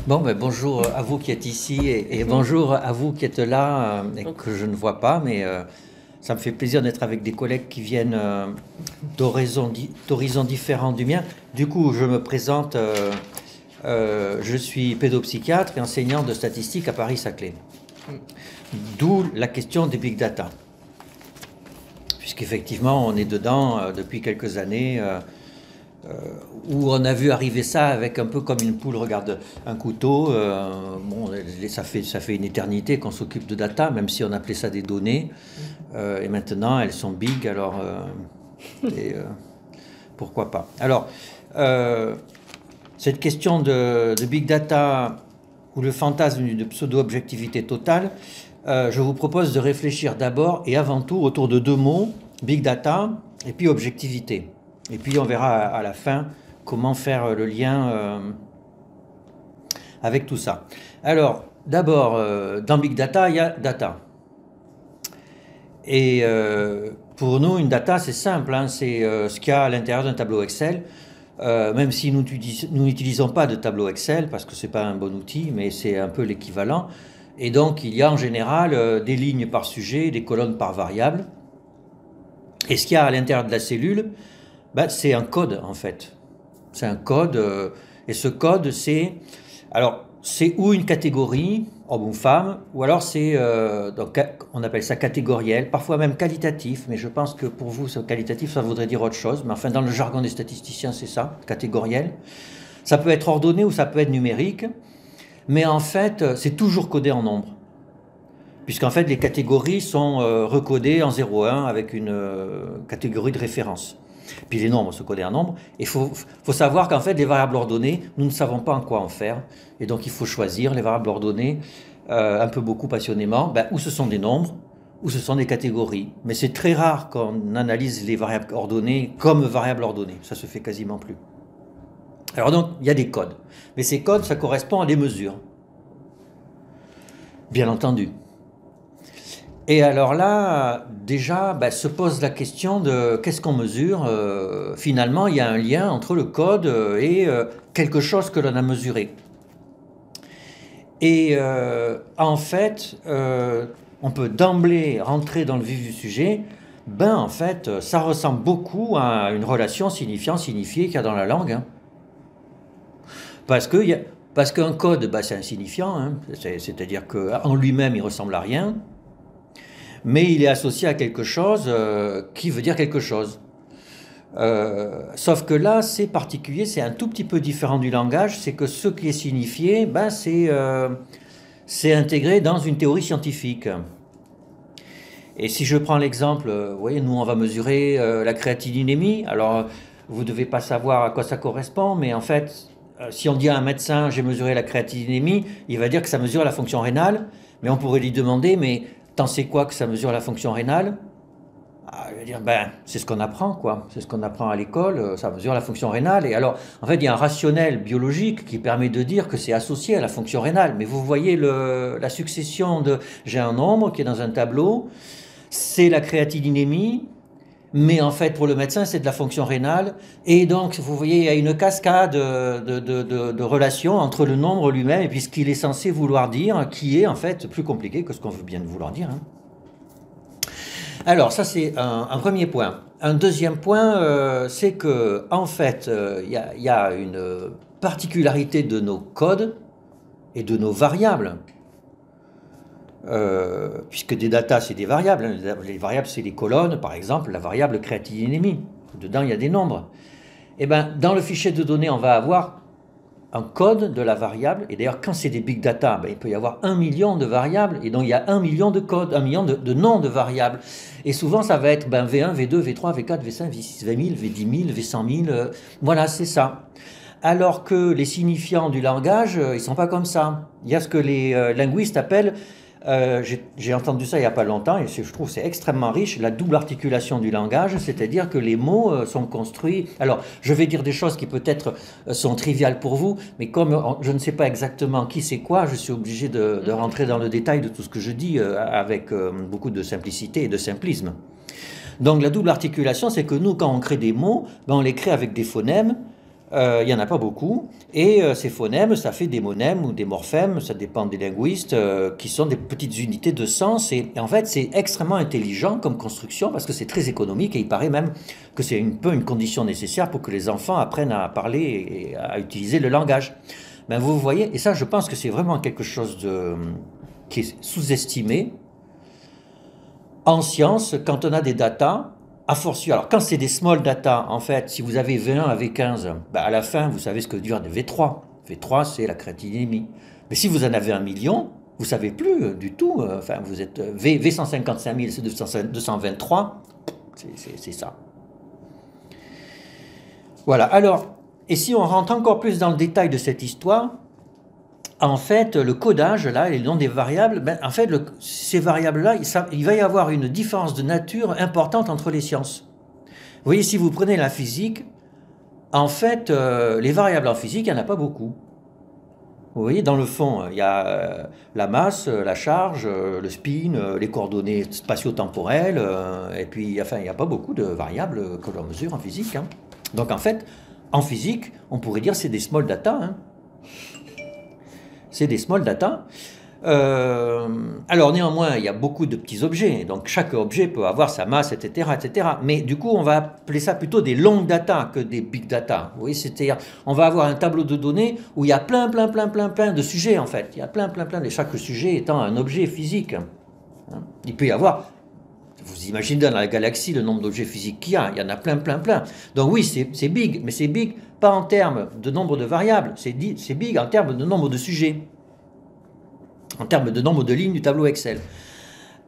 Bon, ben, bonjour à vous qui êtes ici et bonjour à vous qui êtes là et que je ne vois pas, mais ça me fait plaisir d'être avec des collègues qui viennent d'horizons différents du mien. Du coup, je me présente, je suis pédopsychiatre et enseignant de statistique à Paris-Saclay. D'où la question des big data. Puisqu'effectivement, on est dedans depuis quelques années. Où on a vu arriver ça avec un peu comme une poule regarde un couteau. Bon, ça fait une éternité qu'on s'occupe de data, même si on appelait ça des données. Et maintenant, elles sont big, alors pourquoi pas. Alors, cette question de big data ou le fantasme de pseudo-objectivité totale, je vous propose de réfléchir d'abord et avant tout autour de deux mots, big data et puis objectivité. Et puis on verra à la fin comment faire le lien avec tout ça. Alors, d'abord, dans Big Data, il y a data. Et pour nous, une data, c'est simple, hein, c'est ce qu'il y a à l'intérieur d'un tableau Excel. Même si nous n'utilisons pas de tableau Excel, parce que ce n'est pas un bon outil, mais c'est un peu l'équivalent. Et donc, il y a en général des lignes par sujet, des colonnes par variable. Et ce qu'il y a à l'intérieur de la cellule, ben, c'est un code en fait. C'est un code, et ce code c'est, alors c'est ou une catégorie, homme ou femme, ou alors c'est, donc on appelle ça catégoriel, parfois même qualitatif, mais je pense que pour vous ce qualitatif ça voudrait dire autre chose, mais enfin dans le jargon des statisticiens c'est ça, catégoriel. Ça peut être ordonné ou ça peut être numérique, mais en fait c'est toujours codé en nombres. Puisqu'en fait les catégories sont recodées en 0,1 avec une catégorie de référence. Puis les nombres se codent en nombres. Il faut savoir qu'en fait, les variables ordonnées, nous ne savons pas en quoi en faire. Et donc, il faut choisir les variables ordonnées un peu beaucoup passionnément, ben, où ce sont des nombres, où ce sont des catégories. Mais c'est très rare qu'on analyse les variables ordonnées comme variables ordonnées. Ça se fait quasiment plus. Alors donc, il y a des codes. Mais ces codes, ça correspond à des mesures. Bien entendu. Et alors là, déjà, ben, se pose la question de qu'est-ce qu'on mesure. Finalement, il y a un lien entre le code et quelque chose que l'on a mesuré. Et en fait, on peut d'emblée rentrer dans le vif du sujet. Ben, en fait, ça ressemble beaucoup à une relation signifiant-signifié qu'il y a dans la langue. Hein. Parce qu'un code, ben, c'est un signifiant. Hein. C'est-à-dire qu'en lui-même, il ressemble à rien. Mais il est associé à quelque chose qui veut dire quelque chose. Sauf que là, c'est particulier, c'est un tout petit peu différent du langage, c'est que ce qui est signifié, ben, c'est intégré dans une théorie scientifique. Et si je prends l'exemple, vous voyez, nous on va mesurer la créatininémie, alors vous ne devez pas savoir à quoi ça correspond, mais en fait, si on dit à un médecin j'ai mesuré la créatininémie, il va dire que ça mesure la fonction rénale, mais on pourrait lui demander, mais t'en sais quoi que ça mesure la fonction rénale? Je veux dire, ben, c'est ce qu'on apprend, quoi. C'est ce qu'on apprend à l'école, ça mesure la fonction rénale. Et alors, en fait, il y a un rationnel biologique qui permet de dire que c'est associé à la fonction rénale. Mais vous voyez la succession de... J'ai un nombre qui est dans un tableau, c'est la créatininémie, mais en fait, pour le médecin, c'est de la fonction rénale. Et donc, vous voyez, il y a une cascade de relations entre le nombre lui-même et puis ce qu'il est censé vouloir dire, qui est en fait plus compliqué que ce qu'on veut bien vouloir dire. Hein. Alors, ça, c'est un premier point. Un deuxième point, c'est que, en fait, y a une particularité de nos codes et de nos variables. Puisque des datas, c'est des variables. Hein. Les variables, c'est les colonnes. Par exemple, la variable créatininémie. Dedans, il y a des nombres. Et ben, dans le fichier de données, on va avoir un code de la variable. Et d'ailleurs, quand c'est des big data, ben, il peut y avoir 1 million de variables. Et donc, il y a 1 million de codes, 1 million de noms de variables. Et souvent, ça va être ben, V1, V2, V3, V4, V5, V6, V1000, V10 000, V100 000. Voilà, c'est ça. Alors que les signifiants du langage, ils ne sont pas comme ça. Il y a ce que les linguistes appellent... j'ai entendu ça il n'y a pas longtemps et je trouve que c'est extrêmement riche, la double articulation du langage, c'est-à-dire que les mots sont construits. Alors, je vais dire des choses qui peut-être sont triviales pour vous, mais comme je ne sais pas exactement qui c'est quoi, je suis obligé de rentrer dans le détail de tout ce que je dis avec beaucoup de simplicité et de simplisme. Donc, la double articulation, c'est que nous, quand on crée des mots, ben, on les crée avec des phonèmes Il n'y en a pas beaucoup. Et ces phonèmes, ça fait des monèmes ou des morphèmes, ça dépend des linguistes, qui sont des petites unités de sens. Et en fait, c'est extrêmement intelligent comme construction parce que c'est très économique et il paraît même que c'est un peu une condition nécessaire pour que les enfants apprennent à parler et à utiliser le langage. Ben vous voyez, et ça, je pense que c'est vraiment quelque chose qui est sous-estimé en science quand on a des datas. A fortiori, alors quand c'est des small data, en fait, si vous avez V1 à V15, ben à la fin, vous savez ce que veut dire V3. V3, c'est la créatinémie. Mais si vous en avez 1 million, vous ne savez plus du tout. Enfin, vous êtes V155 000, c'est 223, c'est ça. Voilà, alors, et si on rentre encore plus dans le détail de cette histoire, en fait, le codage, là, et le nom des variables, ben, en fait, ces variables-là, il va y avoir une différence de nature importante entre les sciences. Vous voyez, si vous prenez la physique, en fait, les variables en physique, il n'y en a pas beaucoup. Vous voyez, dans le fond, il y a la masse, la charge, le spin, les coordonnées spatio-temporelles, et puis, enfin, il n'y a pas beaucoup de variables que l'on mesure en physique. Hein. Donc, en fait, en physique, on pourrait dire que c'est des small data, hein. C'est des small data. Alors néanmoins, il y a beaucoup de petits objets, donc chaque objet peut avoir sa masse, etc., etc. Mais du coup, on va appeler ça plutôt des long data que des big data. Vous voyez, c'est-à-dire, on va avoir un tableau de données où il y a plein de sujets, en fait. Il y a plein de chaque sujet étant un objet physique. Il peut y avoir, vous imaginez dans la galaxie le nombre d'objets physiques qu'il y a. Il y en a plein. Donc oui, c'est big, mais c'est big pas en termes de nombre de variables, c'est big en termes de nombre de sujets, en termes de nombre de lignes du tableau Excel.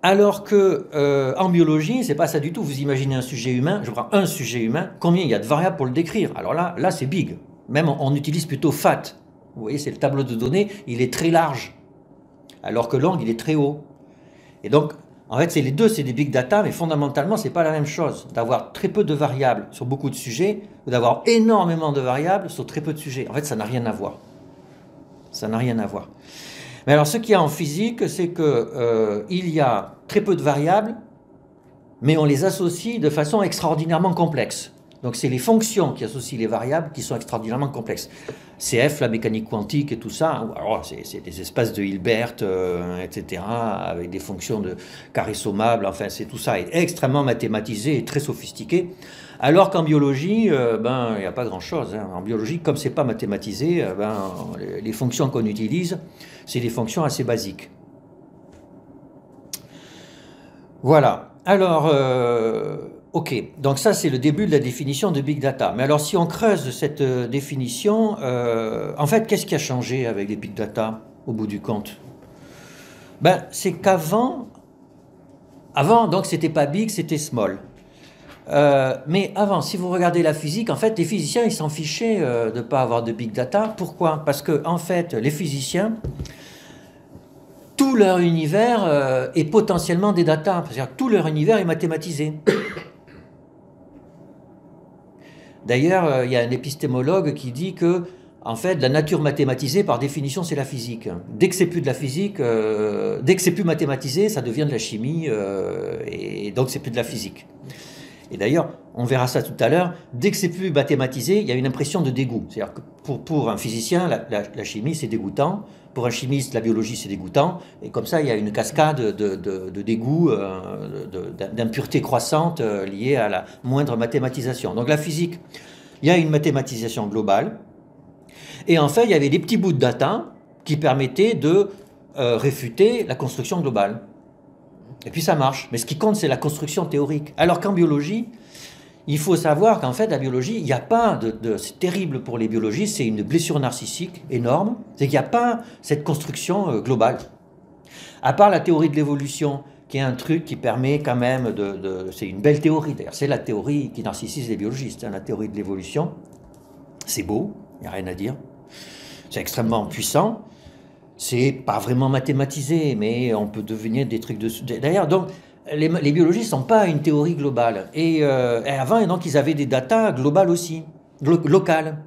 Alors que en biologie, c'est pas ça du tout. Vous imaginez un sujet humain, je prends un sujet humain, combien il y a de variables pour le décrire? Alors là c'est big. Même on utilise plutôt fat. Vous voyez, c'est le tableau de données, il est très large, alors que long, il est très haut. Et donc, en fait, c'est les deux, c'est des big data, mais fondamentalement, c'est pas la même chose d'avoir très peu de variables sur beaucoup de sujets ou d'avoir énormément de variables sur très peu de sujets. En fait, ça n'a rien à voir. Ça n'a rien à voir. Mais alors, ce qu'il y a en physique, c'est que il y a très peu de variables, mais on les associe de façon extraordinairement complexe. Donc, c'est les fonctions qui associent les variables qui sont extraordinairement complexes. CF, la mécanique quantique et tout ça, alors c'est des espaces de Hilbert, etc., avec des fonctions de carré sommables, enfin, c'est tout ça est extrêmement mathématisé et très sophistiqué. Alors qu'en biologie, ben, il n'y a pas grand-chose. Hein. En biologie, comme c'est pas mathématisé, ben, les fonctions qu'on utilise, c'est des fonctions assez basiques. Voilà. Alors, ok, donc ça c'est le début de la définition de Big Data. Mais alors si on creuse cette définition, en fait, qu'est-ce qui a changé avec les Big Data au bout du compte? Ben, c'est qu'avant, donc c'était pas big, c'était small. Mais avant, si vous regardez la physique, en fait, les physiciens, ils s'en fichaient de ne pas avoir de Big Data. Pourquoi? Parce que, en fait, les physiciens, tout leur univers est potentiellement des data. C'est-à-dire que tout leur univers est mathématisé. D'ailleurs, il y a un épistémologue qui dit que, en fait, la nature mathématisée, par définition, c'est la physique. Dès que c'est plus de la physique, dès que c'est plus mathématisé, ça devient de la chimie, et donc c'est plus de la physique. Et d'ailleurs, on verra ça tout à l'heure, dès que c'est plus mathématisé, il y a une impression de dégoût. C'est-à-dire que pour un physicien, la chimie, c'est dégoûtant. Pour un chimiste, la biologie, c'est dégoûtant. Et comme ça, il y a une cascade de dégoût, d'impureté croissante liée à la moindre mathématisation. Donc la physique, il y a une mathématisation globale. Et en fait, il y avait des petits bouts de data qui permettaient de réfuter la construction globale. Et puis ça marche. Mais ce qui compte, c'est la construction théorique. Alors qu'en biologie, il faut savoir qu'en fait, la biologie, il n'y a pas c'est terrible pour les biologistes, c'est une blessure narcissique énorme, c'est qu'il n'y a pas cette construction globale. À part la théorie de l'évolution, qui est un truc qui permet quand même c'est une belle théorie d'ailleurs, c'est la théorie qui narcissise les biologistes, hein, la théorie de l'évolution. C'est beau, il n'y a rien à dire. C'est extrêmement puissant. C'est pas vraiment mathématisé, mais on peut devenir des trucs dessus. D'ailleurs, donc, les biologistes n'ont pas une théorie globale. Et avant, donc, ils avaient des datas globales aussi, locales,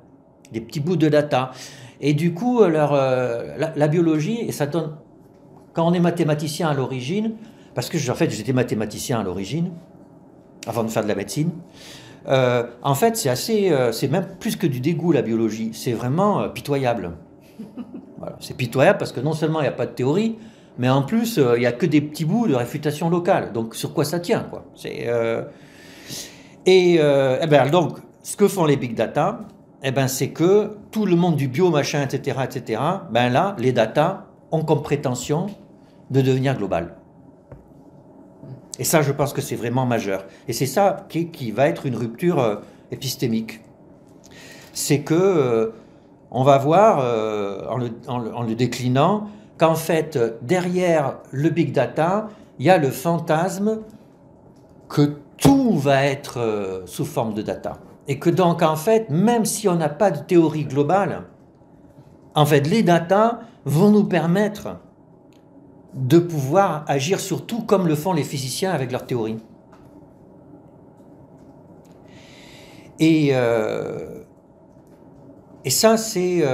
des petits bouts de data. Et du coup, la biologie, et ça donne, quand on est mathématicien à l'origine, parce que en fait, j'étais mathématicien à l'origine, avant de faire de la médecine, En fait, c'est même plus que du dégoût la biologie, c'est vraiment pitoyable. Voilà. C'est pitoyable parce que non seulement il n'y a pas de théorie, mais en plus il n'y a que des petits bouts de réfutation locale. Donc sur quoi ça tient, quoi. Donc ce que font les big data, c'est que tout le monde du bio, machin, etc., là, les data ont comme prétention de devenir global. Et ça, je pense que c'est vraiment majeur. Et c'est ça qui va être une rupture épistémique. C'est que on va voir, en le déclinant, qu'en fait, derrière le big data, il y a le fantasme que tout va être sous forme de data. Et que donc, en fait, même si on n'a pas de théorie globale, en fait, les data vont nous permettre de pouvoir agir sur tout comme le font les physiciens avec leurs théories. Et ça, c'est...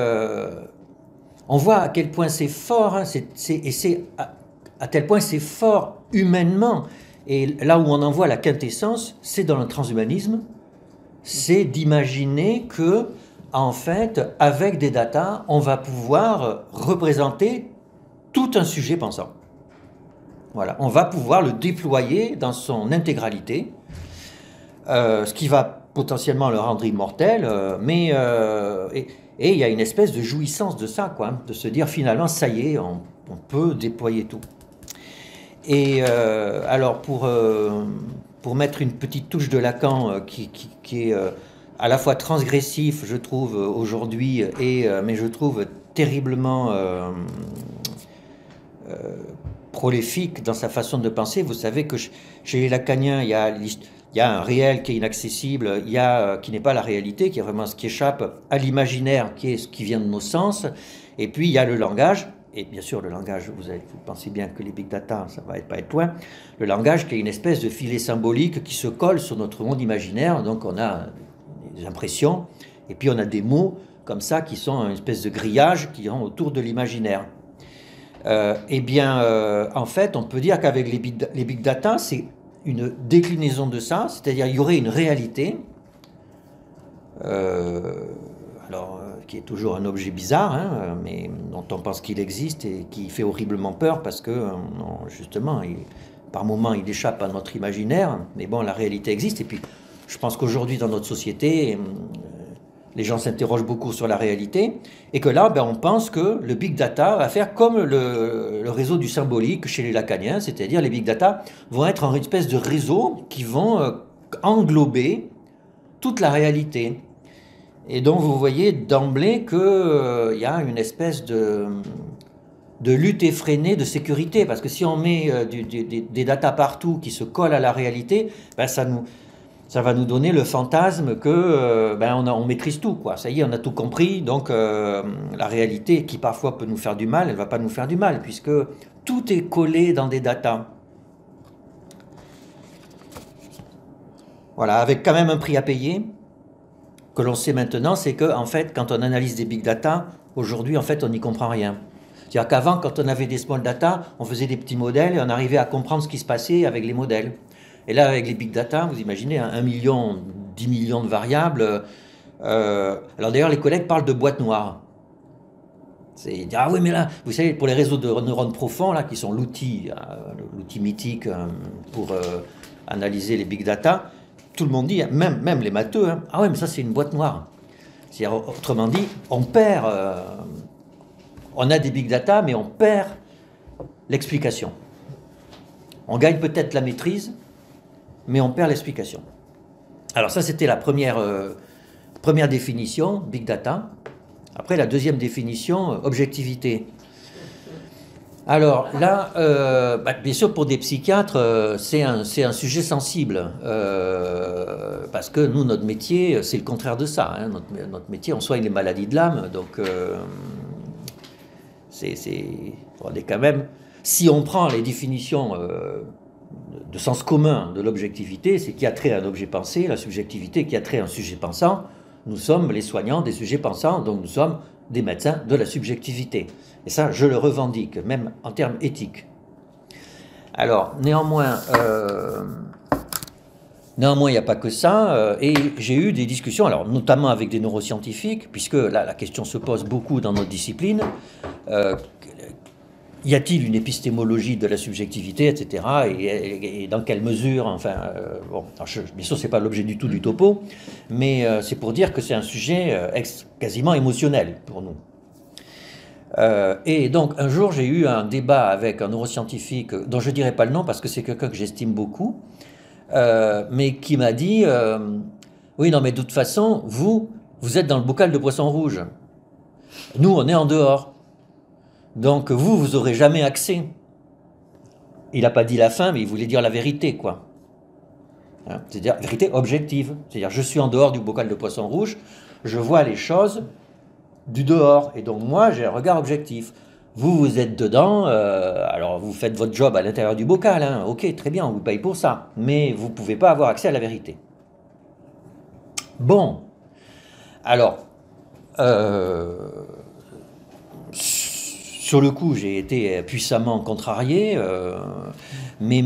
on voit à quel point c'est fort, hein, à tel point c'est fort humainement. Et là où on en voit la quintessence, c'est dans le transhumanisme, c'est d'imaginer que, en fait, avec des datas, on va pouvoir représenter tout un sujet pensant. Voilà, on va pouvoir le déployer dans son intégralité, ce qui va potentiellement le rendre immortel, et il y a une espèce de jouissance de ça, quoi, hein, de se dire finalement, ça y est, on peut déployer tout. Et alors, pour mettre une petite touche de Lacan qui est à la fois transgressif, je trouve, aujourd'hui, mais je trouve terriblement prolifique dans sa façon de penser. Vous savez que chez les lacaniens, il y a un réel qui est inaccessible, qui n'est pas la réalité, qui est vraiment ce qui échappe à l'imaginaire, qui est ce qui vient de nos sens, et puis il y a le langage. Et bien sûr, le langage, vous pensez bien que les big data, ça va pas être loin. Le langage qui est une espèce de filet symbolique qui se colle sur notre monde imaginaire. Donc on a des impressions, et puis on a des mots comme ça qui sont une espèce de grillage qui sont autour de l'imaginaire. En fait, on peut dire qu'avec les big data, c'est une déclinaison de ça, c'est-à-dire il y aurait une réalité, qui est toujours un objet bizarre, hein, mais dont on pense qu'il existe et qui fait horriblement peur parce que, justement, par moments, il échappe à notre imaginaire, mais bon, la réalité existe. Et puis, je pense qu'aujourd'hui, dans notre société, les gens s'interrogent beaucoup sur la réalité, et que là, on pense que le big data va faire comme le réseau du symbolique chez les lacaniens, c'est-à-dire les big data vont être une espèce de réseau qui vont englober toute la réalité. Et donc vous voyez d'emblée qu'il y a une espèce de lutte effrénée de sécurité, parce que si on met des datas partout qui se collent à la réalité, ça va nous donner le fantasme que on maîtrise tout, quoi. Ça y est, on a tout compris, donc la réalité qui parfois peut nous faire du mal, elle ne va pas nous faire du mal, puisque tout est collé dans des datas. Voilà, avec quand même un prix à payer, que l'on sait maintenant, c'est que en fait, quand on analyse des big data, aujourd'hui, en fait, on n'y comprend rien. C'est-à-dire qu'avant, quand on avait des small data, on faisait des petits modèles et on arrivait à comprendre ce qui se passait avec les modèles. Et là, avec les big data, vous imaginez 1 million, 10 millions de variables. Alors d'ailleurs, les collègues parlent de boîte noire. C'est dire, ah oui, mais là, vous savez, pour les réseaux de neurones profonds, là, qui sont l'outil mythique pour analyser les big data, tout le monde dit, même les matheux, hein, ah ouais, mais ça c'est une boîte noire. C'est-à-dire, autrement dit, on a des big data, mais on perd l'explication. On gagne peut-être la maîtrise, mais on perd l'explication. Alors ça, c'était la première définition, big data. Après, la deuxième définition, objectivité. Alors là, bien sûr, pour des psychiatres, c'est un sujet sensible, parce que nous, notre métier, c'est le contraire de ça. Hein. Notre métier, on soigne les maladies de l'âme, donc on est quand même... Si on prend les définitions de sens commun de l'objectivité, c'est qui a trait à un objet pensé, la subjectivité qui a trait à un sujet pensant, nous sommes les soignants des sujets pensants, donc nous sommes des médecins de la subjectivité. Et ça, je le revendique, même en termes éthiques. Alors, néanmoins, Néanmoins, il n'y a pas que ça, et j'ai eu des discussions, alors notamment avec des neuroscientifiques, puisque là, la question se pose beaucoup dans notre discipline. Euh, Y a-t-il une épistémologie de la subjectivité, etc. Et dans quelle mesure, enfin, bon, bien sûr, c'est pas l'objet du tout du topo, mais c'est pour dire que c'est un sujet quasiment émotionnel pour nous. Et donc, un jour, j'ai eu un débat avec un neuroscientifique, dont je ne dirai pas le nom parce que c'est quelqu'un que j'estime beaucoup, mais qui m'a dit oui, non, mais de toute façon, vous êtes dans le bocal de poisson rouge. Nous, on est en dehors. Donc vous aurez jamais accès. Il n'a pas dit la fin, mais il voulait dire la vérité, quoi. Hein, c'est-à-dire vérité objective. C'est-à-dire je suis en dehors du bocal de poisson rouge, je vois les choses du dehors, et donc moi j'ai un regard objectif. Vous êtes dedans, alors vous faites votre job à l'intérieur du bocal, hein, ok, très bien, on vous paye pour ça, mais vous ne pouvez pas avoir accès à la vérité. Bon, alors, sur le coup, j'ai été puissamment contrarié, mais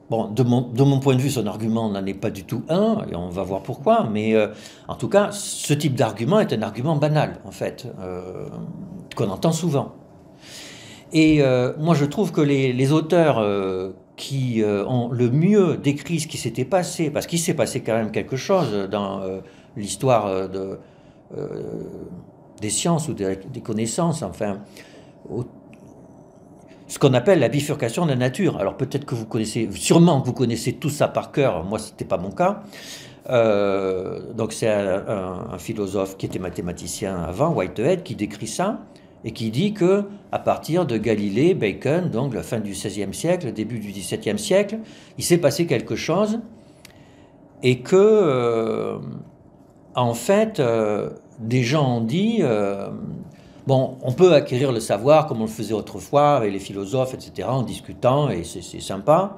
bon, de mon point de vue, son argument n'en est pas du tout un, et on va voir pourquoi, mais en tout cas, ce type d'argument est un argument banal, en fait, qu'on entend souvent. Et moi, je trouve que les auteurs qui ont le mieux décrit ce qui s'était passé, parce qu'il s'est passé quand même quelque chose dans l'histoire des sciences ou des connaissances, enfin, ce qu'on appelle la bifurcation de la nature. Alors peut-être que vous connaissez, sûrement que vous connaissez tout ça par cœur, moi ce n'était pas mon cas. Donc c'est un philosophe qui était mathématicien avant, Whitehead, qui décrit ça, et qui dit que à partir de Galilée, Bacon, donc la fin du XVIe siècle, début du XVIIe siècle, il s'est passé quelque chose, et que, en fait, des gens ont dit, bon, on peut acquérir le savoir comme on le faisait autrefois avec les philosophes, etc., en discutant, et c'est sympa,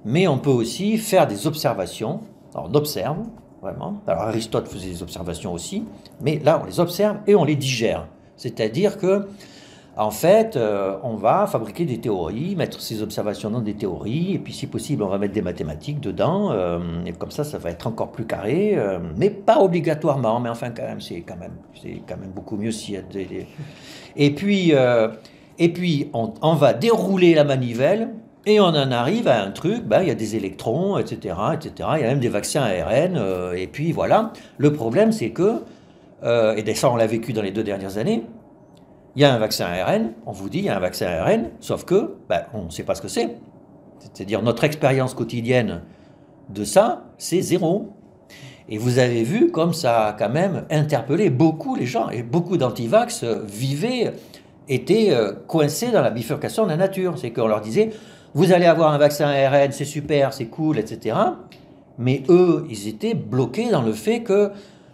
mais on peut aussi faire des observations. Alors on observe, vraiment. Alors Aristote faisait des observations aussi, mais là on les observe et on les digère. C'est-à-dire que, en fait, on va fabriquer des théories, mettre ces observations dans des théories, et puis si possible, on va mettre des mathématiques dedans, et comme ça va être encore plus carré, mais pas obligatoirement, mais enfin, quand même, c'est quand même beaucoup mieux s'il y a des... Et puis on va dérouler la manivelle, et on en arrive à un truc, ben, il y a des électrons, etc., etc., il y a même des vaccins ARN, et puis voilà. Le problème, c'est que, et ça, on l'a vécu dans les 2 dernières années, il y a un vaccin ARN, on vous dit il y a un vaccin ARN, sauf que ben, on ne sait pas ce que c'est. C'est-à-dire notre expérience quotidienne de ça, c'est zéro. Et vous avez vu comme ça a quand même interpellé beaucoup les gens, et beaucoup d'antivax étaient coincés dans la bifurcation de la nature. C'est qu'on leur disait, vous allez avoir un vaccin ARN, c'est super, c'est cool, etc. Mais eux, ils étaient bloqués dans le fait que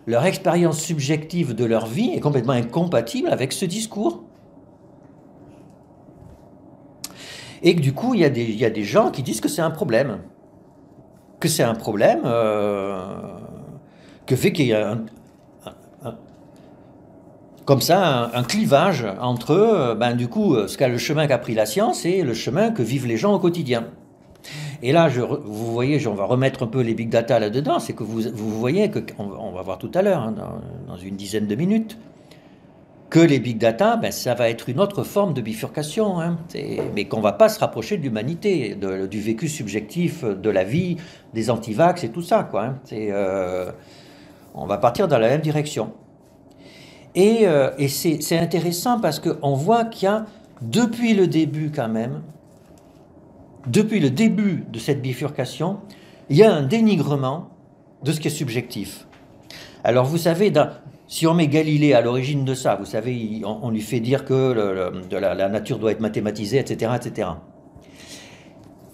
leur expérience subjective de leur vie est complètement incompatible avec ce discours. Et que du coup, il y a des gens qui disent que c'est un problème. Que c'est un problème, que fait qu'il y a comme ça un clivage entre, ben, du coup, le chemin qu'a pris la science et le chemin que vivent les gens au quotidien. Et là, vous voyez, on va remettre un peu les big data là-dedans, c'est que vous voyez, on va voir tout à l'heure, hein, dans une dizaine de minutes, que les big data, ben, ça va être une autre forme de bifurcation, hein, mais qu'on ne va pas se rapprocher de l'humanité, du vécu subjectif, de la vie, des antivax et tout ça, quoi. Hein, on va partir dans la même direction. Et c'est intéressant parce qu'on voit qu'il y a, depuis le début quand même, depuis le début de cette bifurcation, il y a un dénigrement de ce qui est subjectif. Alors vous savez, si on met Galilée à l'origine de ça, vous savez, on lui fait dire que la nature doit être mathématisée, etc., etc.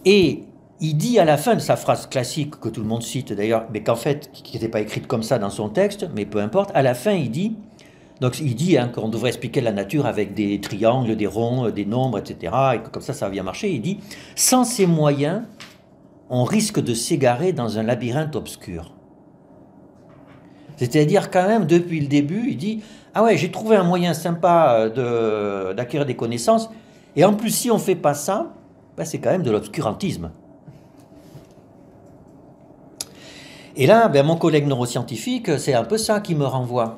Et il dit à la fin de sa phrase classique, que tout le monde cite d'ailleurs, mais qu'en fait, qui n'était pas écrite comme ça dans son texte, mais peu importe, à la fin il dit... Donc il dit hein, qu'on devrait expliquer la nature avec des triangles, des ronds, des nombres, etc. Et que comme ça va bien marcher. Il dit, sans ces moyens, on risque de s'égarer dans un labyrinthe obscur. C'est-à-dire quand même, depuis le début, il dit, ah ouais, j'ai trouvé un moyen sympa d'acquérir des connaissances. Et en plus, si on ne fait pas ça, ben c'est quand même de l'obscurantisme. Et là, ben, mon collègue neuroscientifique, c'est un peu ça qui me renvoie.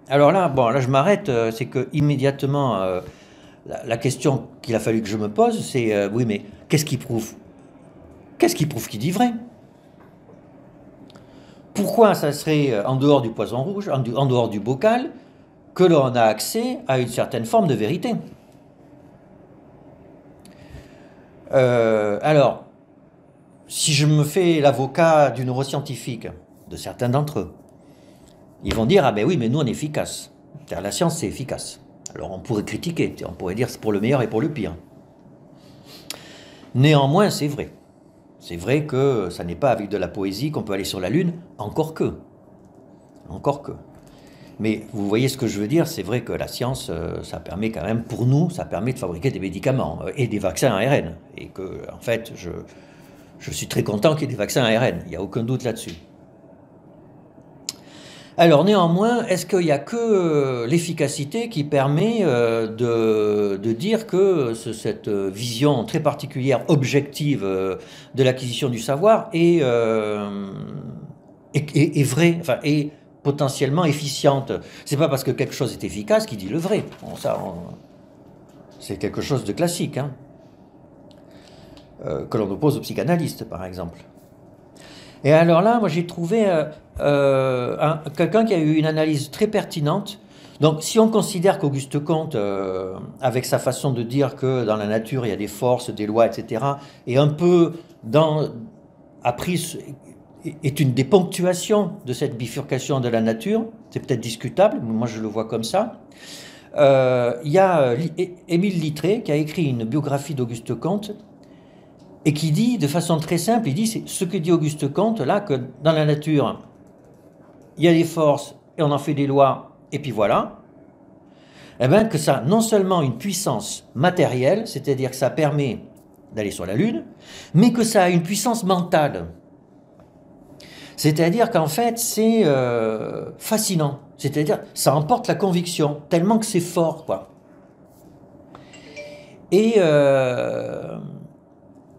Alors là, bon, là je m'arrête, c'est que immédiatement, la question qu'il a fallu que je me pose, c'est oui, mais qu'est-ce qui prouve? Qu'est-ce qui prouve qu'il dit vrai? Pourquoi ça serait en dehors du poison rouge, en dehors du bocal, que l'on a accès à une certaine forme de vérité? Alors, si je me fais l'avocat du neuroscientifique, de certains d'entre eux, ils vont dire, ah ben oui, mais nous on est efficace. La science c'est efficace. Alors on pourrait critiquer, on pourrait dire c'est pour le meilleur et pour le pire. Néanmoins, c'est vrai. C'est vrai que ça n'est pas avec de la poésie qu'on peut aller sur la Lune, encore que. Encore que. Mais vous voyez ce que je veux dire, c'est vrai que la science, ça permet quand même, pour nous, ça permet de fabriquer des médicaments et des vaccins ARN. Et que, en fait, je suis très content qu'il y ait des vaccins ARN, il n'y a aucun doute là-dessus. Alors néanmoins, est-ce qu'il n'y a que l'efficacité qui permet de dire que cette vision très particulière, objective de l'acquisition du savoir est vraie, enfin, est potentiellement efficiente? C'est pas parce que quelque chose est efficace qu'il dit le vrai. Bon, c'est quelque chose de classique, hein, que l'on oppose aux psychanalystes, par exemple. Et alors là, moi j'ai trouvé quelqu'un qui a eu une analyse très pertinente. Donc si on considère qu'Auguste Comte, avec sa façon de dire que dans la nature il y a des forces, des lois, etc., et un peu est une des ponctuations de cette bifurcation de la nature, c'est peut-être discutable, mais moi je le vois comme ça. Il y a Émile Littré qui a écrit une biographie d'Auguste Comte, et qui dit de façon très simple, il dit, c'est ce que dit Auguste Comte, là, que dans la nature, il y a des forces, et on en fait des lois, et puis voilà, eh bien que ça a non seulement une puissance matérielle, c'est-à-dire que ça permet d'aller sur la Lune, mais que ça a une puissance mentale. C'est-à-dire qu'en fait, c'est fascinant. C'est-à-dire, ça emporte la conviction, tellement que c'est fort, quoi.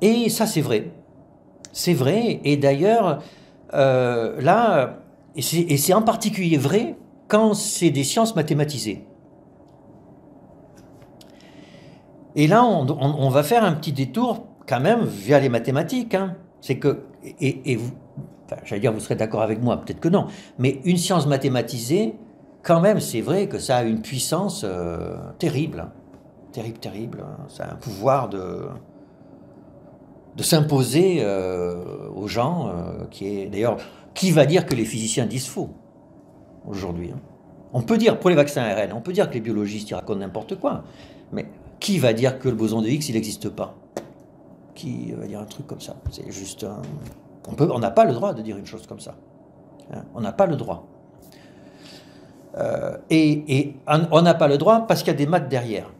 Et ça, c'est vrai. C'est vrai. Et d'ailleurs, là, et c'est en particulier vrai quand c'est des sciences mathématisées. Et là, on va faire un petit détour quand même via les mathématiques. Hein. C'est que, et vous, enfin, j'allais dire, vous serez d'accord avec moi, peut-être que non, mais une science mathématisée, quand même, c'est vrai que ça a une puissance terrible. Hein. Terrible, terrible. Hein. Ça a un pouvoir de s'imposer aux gens, qui est d'ailleurs, qui va dire que les physiciens disent faux aujourd'hui? Hein. On peut dire, pour les vaccins ARN, on peut dire que les biologistes ils racontent n'importe quoi, mais qui va dire que le boson de Higgs il n'existe pas? Qui va dire un truc comme ça? C'est juste on n'a pas le droit de dire une chose comme ça. Hein. On n'a pas le droit. Et on n'a pas le droit parce qu'il y a des maths derrière.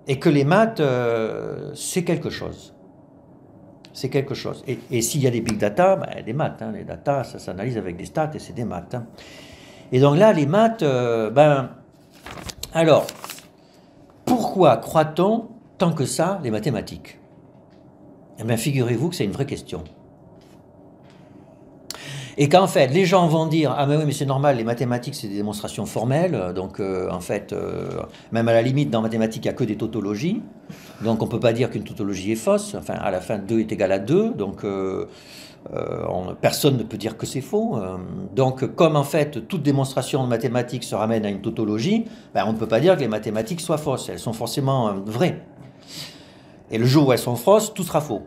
Et que les maths, c'est quelque chose. C'est quelque chose. Et s'il y a des big data, ben, des maths. Hein. Les data, ça s'analyse avec des stats et c'est des maths. Hein. Et donc là, les maths, alors, pourquoi croit-on tant que ça les mathématiques? Eh bien, figurez-vous que c'est une vraie question. Et qu'en fait, les gens vont dire, ah mais oui, mais c'est normal, les mathématiques, c'est des démonstrations formelles, donc en fait, même à la limite, dans mathématiques, il n'y a que des tautologies, donc on ne peut pas dire qu'une tautologie est fausse, enfin, à la fin, 2 est égal à 2, donc personne ne peut dire que c'est faux. Donc, comme en fait, toute démonstration de mathématiques se ramène à une tautologie, ben, on ne peut pas dire que les mathématiques soient fausses, elles sont forcément vraies. Et le jour où elles sont fausses, tout sera faux.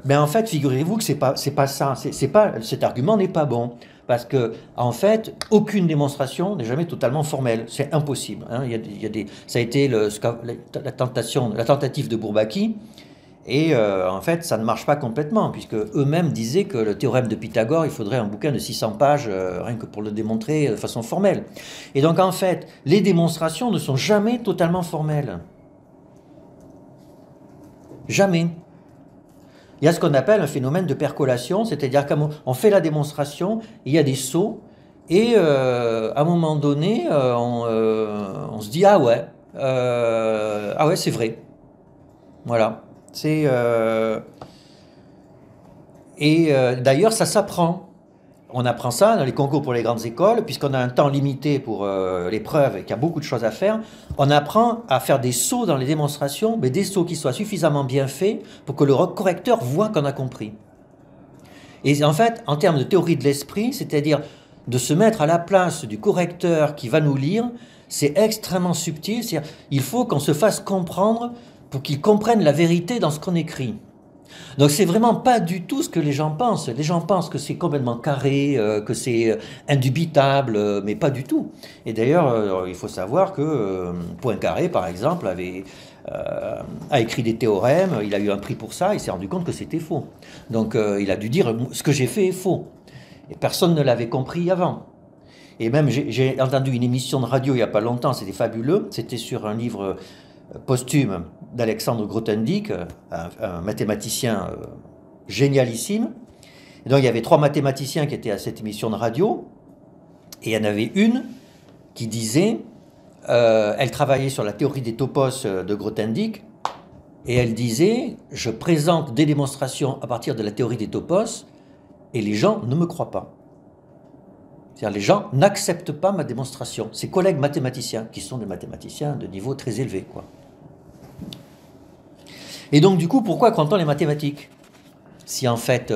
Mais en fait, figurez-vous que c'est pas ça. Cet argument n'est pas bon. Parce que, en fait, aucune démonstration n'est jamais totalement formelle. C'est impossible. Hein. Ça a été la tentative de Bourbaki. Et en fait, ça ne marche pas complètement, puisque eux-mêmes disaient que le théorème de Pythagore, il faudrait un bouquin de 600 pages, rien que pour le démontrer de façon formelle. Et donc, en fait, les démonstrations ne sont jamais totalement formelles. Jamais. Il y a ce qu'on appelle un phénomène de percolation, c'est-à-dire qu'on fait la démonstration, il y a des sauts, et à un moment donné, on se dit ah ouais, c'est vrai. Voilà. Et d'ailleurs, ça s'apprend. On apprend ça dans les concours pour les grandes écoles, puisqu'on a un temps limité pour l'épreuve et qu'il y a beaucoup de choses à faire. On apprend à faire des sauts dans les démonstrations, mais des sauts qui soient suffisamment bien faits pour que le correcteur voit qu'on a compris. Et en fait, en termes de théorie de l'esprit, c'est-à-dire de se mettre à la place du correcteur qui va nous lire, c'est extrêmement subtil. C'est-à-dire, il faut qu'on se fasse comprendre pour qu'il comprenne la vérité dans ce qu'on écrit. Donc c'est vraiment pas du tout ce que les gens pensent. Les gens pensent que c'est complètement carré, que c'est indubitable, mais pas du tout. Et d'ailleurs, il faut savoir que Poincaré, par exemple, a écrit des théorèmes, il a eu un prix pour ça, il s'est rendu compte que c'était faux. Donc il a dû dire « ce que j'ai fait est faux ». Et personne ne l'avait compris avant. Et même j'ai entendu une émission de radio il n'y a pas longtemps, c'était fabuleux, c'était sur un livre posthume d'Alexandre Grothendieck, un mathématicien génialissime. Et donc il y avait 3 mathématiciens qui étaient à cette émission de radio, et il y en avait une qui disait, elle travaillait sur la théorie des topos de Grothendieck, et elle disait, je présente des démonstrations à partir de la théorie des topos, et les gens ne me croient pas. C'est-à-dire les gens n'acceptent pas ma démonstration. Ses collègues mathématiciens, qui sont des mathématiciens de niveau très élevé, quoi. Et donc, du coup, pourquoi croit-on les mathématiques? Si en fait,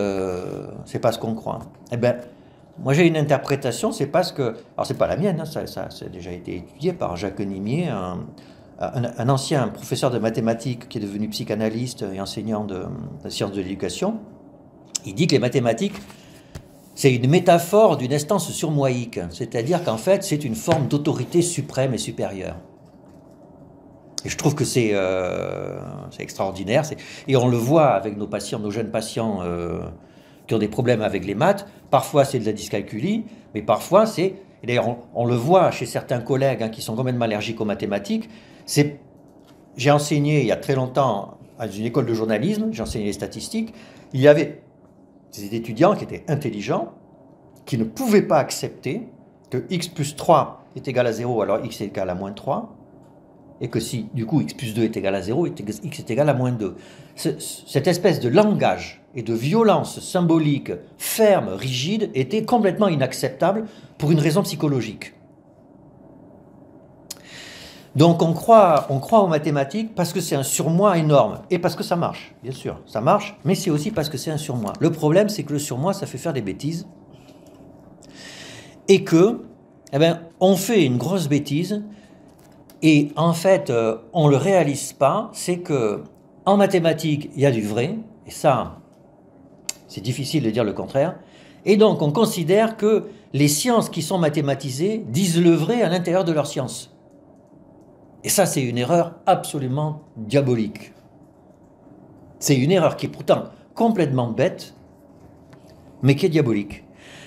c'est pas ce qu'on croit. Eh bien, moi j'ai une interprétation, c'est parce que... Alors, c'est pas la mienne, hein, ça a déjà été étudié par Jacques Nimier, un ancien professeur de mathématiques qui est devenu psychanalyste et enseignant de sciences de l'éducation. Il dit que les mathématiques, c'est une métaphore d'une instance surmoïque, c'est-à-dire qu'en fait, c'est une forme d'autorité suprême et supérieure. Et je trouve que c'est extraordinaire. Et on le voit avec nos patients, nos jeunes patients qui ont des problèmes avec les maths. Parfois, c'est de la dyscalculie, mais parfois, c'est... Et d'ailleurs, on le voit chez certains collègues qui sont complètement allergiques aux mathématiques. J'ai enseigné il y a très longtemps à une école de journalisme, j'ai enseigné les statistiques. Il y avait des étudiants qui étaient intelligents, qui ne pouvaient pas accepter que x plus 3 est égal à 0, alors x est égal à moins 3, et que si, du coup, x plus 2 est égal à 0, x est égal à moins 2. Cette espèce de langage et de violence symbolique ferme, rigide, était complètement inacceptable pour une raison psychologique. Donc on croit aux mathématiques parce que c'est un surmoi énorme, et parce que ça marche, bien sûr, ça marche, mais c'est aussi parce que c'est un surmoi. Le problème, c'est que le surmoi, ça fait faire des bêtises, et que, eh ben, on fait une grosse bêtise, et en fait, on ne le réalise pas, c'est que en mathématiques, il y a du vrai, et ça, c'est difficile de dire le contraire, et donc on considère que les sciences qui sont mathématisées disent le vrai à l'intérieur de leurs sciences. Et ça, c'est une erreur absolument diabolique. C'est une erreur qui est pourtant complètement bête, mais qui est diabolique.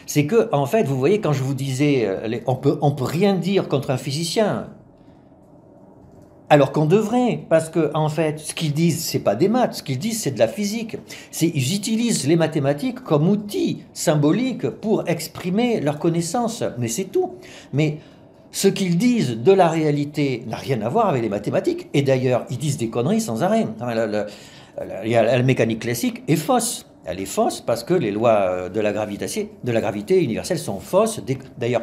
C'est que, en fait, vous voyez, quand je vous disais, on peut rien dire contre un physicien, alors qu'on devrait, parce que, en fait, ce qu'ils disent, c'est pas des maths, ce qu'ils disent, c'est de la physique. Ils utilisent les mathématiques comme outil symbolique pour exprimer leur connaissance, mais c'est tout. Mais ce qu'ils disent de la réalité n'a rien à voir avec les mathématiques. Et d'ailleurs, ils disent des conneries sans arrêt. La mécanique classique est fausse. Elle est fausse parce que les lois de la gravité universelle sont fausses. D'ailleurs,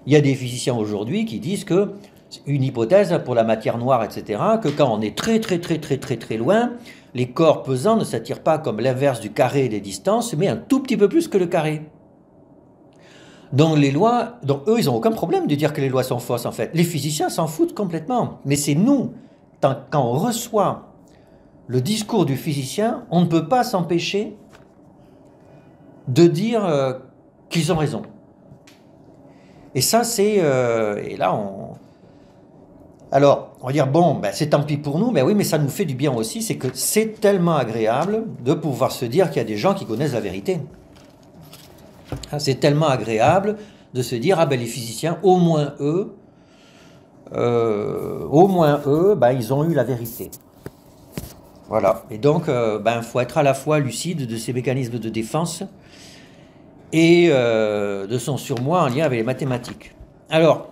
il y a des physiciens aujourd'hui qui disent que une hypothèse pour la matière noire, etc., que quand on est très loin, les corps pesants ne s'attirent pas comme l'inverse du carré des distances, mais un tout petit peu plus que le carré. Donc les lois, donc eux, ils n'ont aucun problème de dire que les lois sont fausses, en fait. Les physiciens s'en foutent complètement. Mais c'est nous, quand on reçoit le discours du physicien, on ne peut pas s'empêcher de dire qu'ils ont raison. Et ça, c'est... et là, alors, on va dire, bon, ben, c'est tant pis pour nous, mais oui, mais ça nous fait du bien aussi, c'est que c'est tellement agréable de pouvoir se dire qu'il y a des gens qui connaissent la vérité. C'est tellement agréable de se dire, ah ben les physiciens, au moins eux, ben, ils ont eu la vérité. Voilà. Et donc, ben, faut être à la fois lucide de ces mécanismes de défense et de son surmoi en lien avec les mathématiques. Alors,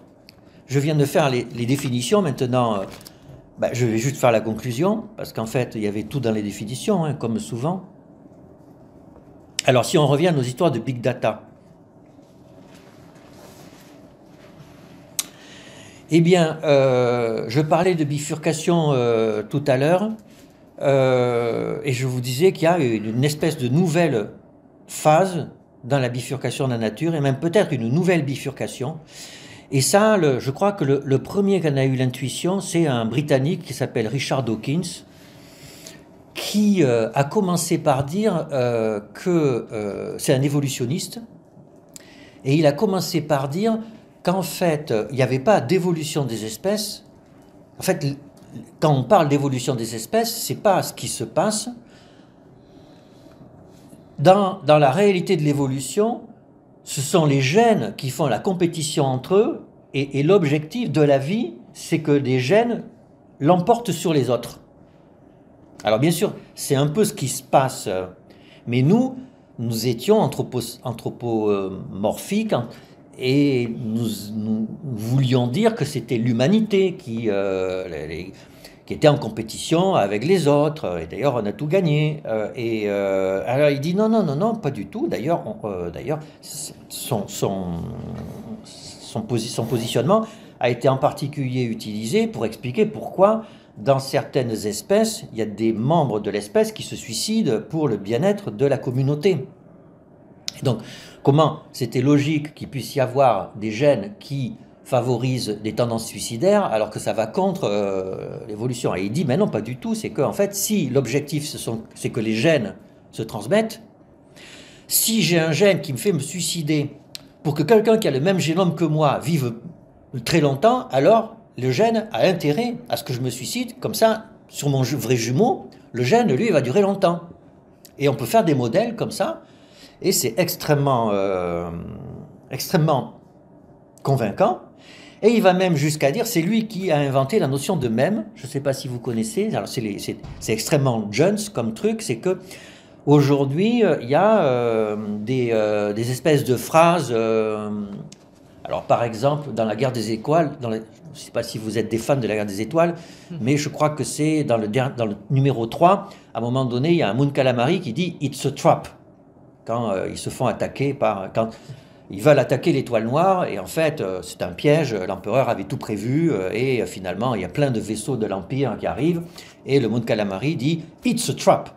je viens de faire les définitions, maintenant, ben, je vais juste faire la conclusion, parce qu'en fait, il y avait tout dans les définitions, hein, comme souvent. Alors, si on revient à nos histoires de Big Data, Eh bien, je parlais de bifurcation tout à l'heure, et je vous disais qu'il y a une espèce de nouvelle phase dans la bifurcation de la nature, et même peut-être une nouvelle bifurcation. Et ça, je crois que le premier qui en a eu l'intuition, c'est un Britannique qui s'appelle Richard Dawkins, qui a commencé par dire que c'est un évolutionniste, et il a commencé par dire qu'en fait, il n'y avait pas d'évolution des espèces. En fait, quand on parle d'évolution des espèces, c'est pas ce qui se passe. Dans la réalité de l'évolution, ce sont les gènes qui font la compétition entre eux, et l'objectif de la vie, c'est que des gènes l'emportent sur les autres. Alors bien sûr, c'est un peu ce qui se passe, mais nous étions anthropomorphiques, et nous voulions dire que c'était l'humanité qui était en compétition avec les autres, et d'ailleurs on a tout gagné. Alors il dit non, non, non, non, pas du tout. D'ailleurs, son positionnement a été en particulier utilisé pour expliquer pourquoi dans certaines espèces, il y a des membres de l'espèce qui se suicident pour le bien-être de la communauté. Et donc, comment c'était logique qu'il puisse y avoir des gènes qui favorisent des tendances suicidaires alors que ça va contre l'évolution. Et il dit, mais non, pas du tout, c'est que en fait, si l'objectif c'est que les gènes se transmettent, si j'ai un gène qui me fait me suicider pour que quelqu'un qui a le même génome que moi vive très longtemps, alors le gène a intérêt à ce que je me suicide, comme ça, sur mon vrai jumeau, le gène, lui, va durer longtemps. Et on peut faire des modèles comme ça, et c'est extrêmement convaincant. Et il va même jusqu'à dire, c'est lui qui a inventé la notion de mème. Je ne sais pas si vous connaissez, alors c'est extrêmement Jones comme truc, c'est que aujourd'hui, il y a des espèces de phrases. Alors par exemple, dans la guerre des étoiles, je ne sais pas si vous êtes des fans de la guerre des étoiles, mais je crois que c'est dans le numéro 3, à un moment donné, il y a un Mon Calamari qui dit « It's a trap ». Quand ils se font attaquer quand ils veulent attaquer l'étoile noire, et en fait, c'est un piège, l'empereur avait tout prévu, et finalement, il y a plein de vaisseaux de l'Empire qui arrivent, et le Mon Calamari dit « It's a trap ».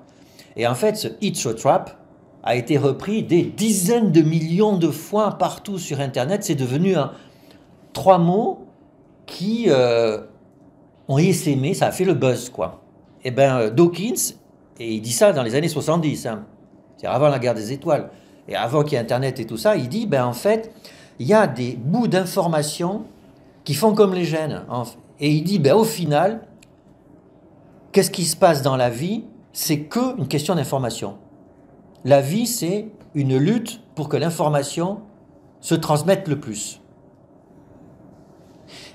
Et en fait, ce « It's a trap » a été repris des dizaines de millions de fois partout sur Internet. C'est devenu 3 mots qui ont essaimé, ça a fait le buzz, quoi. Et bien, Dawkins, et il dit ça dans les années 70, hein, c'est-à-dire avant la guerre des étoiles, et avant qu'il y ait Internet et tout ça, il dit, ben en fait, il y a des bouts d'informations qui font comme les gènes. Et il dit, ben au final, qu'est-ce qui se passe dans la vie? C'est qu'une question d'information. La vie, c'est une lutte pour que l'information se transmette le plus.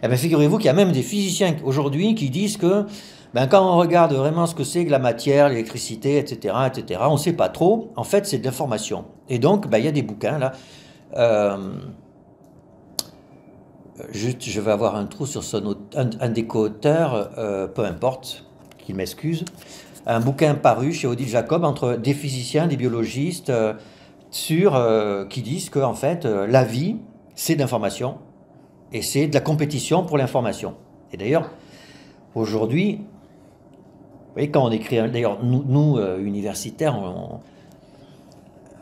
Eh bien, figurez-vous qu'il y a même des physiciens aujourd'hui qui disent que quand on regarde vraiment ce que c'est que la matière, l'électricité, etc., on ne sait pas trop. En fait, c'est de l'information. Et donc, il y a des bouquins, là. Je vais avoir un trou sur un des co-auteurs, peu importe, qu'il m'excuse. Un bouquin paru chez Odile Jacob entre des physiciens, des biologistes, qui disent que, en fait, la vie, c'est de l'information. Et c'est de la compétition pour l'information. Et d'ailleurs, aujourd'hui, vous voyez, quand on écrit, d'ailleurs, nous universitaires,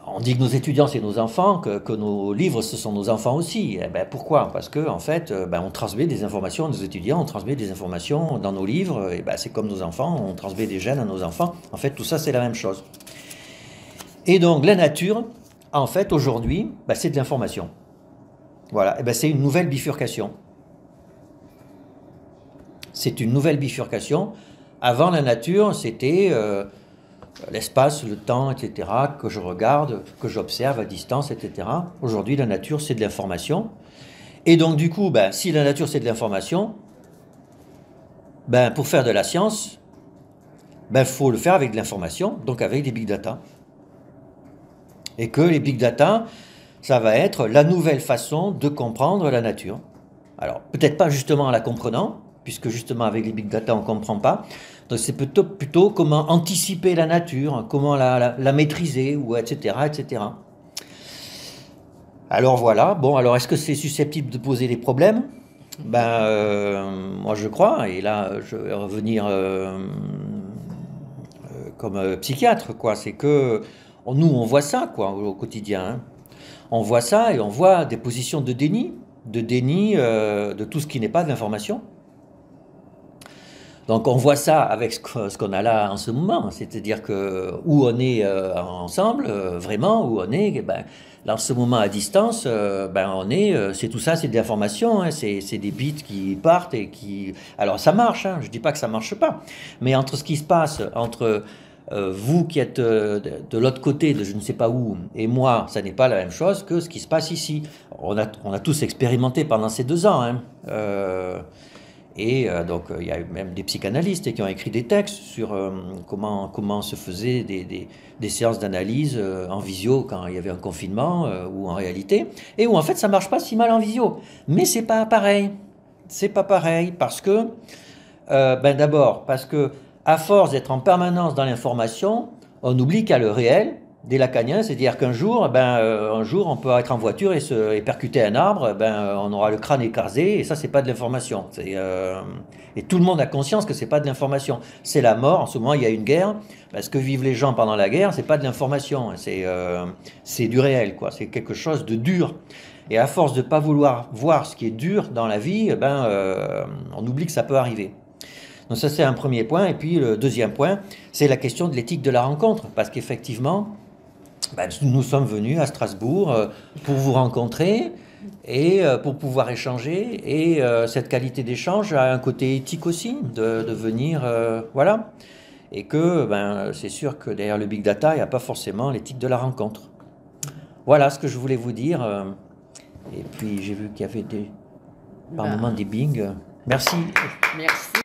on dit que nos étudiants, c'est nos enfants, que nos livres, ce sont nos enfants aussi. Eh ben, pourquoi? Parce que, en fait, on transmet des informations à nos étudiants, on transmet des informations dans nos livres, et c'est comme nos enfants, on transmet des gènes à nos enfants. En fait, tout ça, c'est la même chose. Et donc, la nature, en fait, aujourd'hui, c'est de l'information. Voilà, et c'est une nouvelle bifurcation. C'est une nouvelle bifurcation. Avant, la nature, c'était l'espace, le temps, etc., que je regarde, que j'observe à distance, etc. Aujourd'hui, la nature, c'est de l'information. Et donc, du coup, si la nature, c'est de l'information, pour faire de la science, faut le faire avec de l'information, donc avec des big data. Et que les big data, ça va être la nouvelle façon de comprendre la nature. Alors, peut-être pas justement en la comprenant, puisque justement avec les big data, on ne comprend pas. Donc c'est plutôt comment anticiper la nature, comment la maîtriser, ou etc., etc. Alors voilà, bon, alors est-ce que c'est susceptible de poser des problèmes? Moi je crois, et là je vais revenir comme psychiatre, quoi. C'est que nous on voit ça, quoi, au quotidien, hein. On voit ça et on voit des positions de déni de tout ce qui n'est pas de l'information. Donc on voit ça avec ce qu'on a là en ce moment, c'est-à-dire que où on est ensemble, vraiment, où on est, ben, là en ce moment à distance, ben on est, c'est tout ça, c'est de l'information, hein, c'est des bits qui partent et qui... Alors ça marche, hein, je dis pas que ça marche pas, mais entre ce qui se passe, entre vous qui êtes de l'autre côté de je ne sais pas où, et moi, ça n'est pas la même chose que ce qui se passe ici. On a tous expérimenté pendant ces 2 ans, hein. Donc, il y a eu même des psychanalystes qui ont écrit des textes sur comment se faisaient des séances d'analyse en visio quand il y avait un confinement ou en réalité, et où en fait ça marche pas si mal en visio. Mais c'est pas pareil. C'est pas pareil parce que, d'abord, parce que à force d'être en permanence dans l'information, on oublie qu'il y a le réel des lacaniens, c'est-à-dire qu'un jour, un jour, on peut être en voiture et percuter un arbre, on aura le crâne écrasé, et ça, c'est pas de l'information. Et tout le monde a conscience que c'est pas de l'information. C'est la mort. En ce moment, il y a une guerre. Ce que vivent les gens pendant la guerre, c'est pas de l'information. C'est du réel, quoi. C'est quelque chose de dur. Et à force de pas vouloir voir ce qui est dur dans la vie, on oublie que ça peut arriver. Donc ça, c'est un premier point. Et puis le deuxième point, c'est la question de l'éthique de la rencontre. Parce qu'effectivement, nous sommes venus à Strasbourg pour vous rencontrer et pour pouvoir échanger. Et cette qualité d'échange a un côté éthique aussi, de venir, voilà. Et que c'est sûr que derrière le big data, il n'y a pas forcément l'éthique de la rencontre. Voilà ce que je voulais vous dire. Et puis j'ai vu qu'il y avait par moments des bings. Merci. Merci.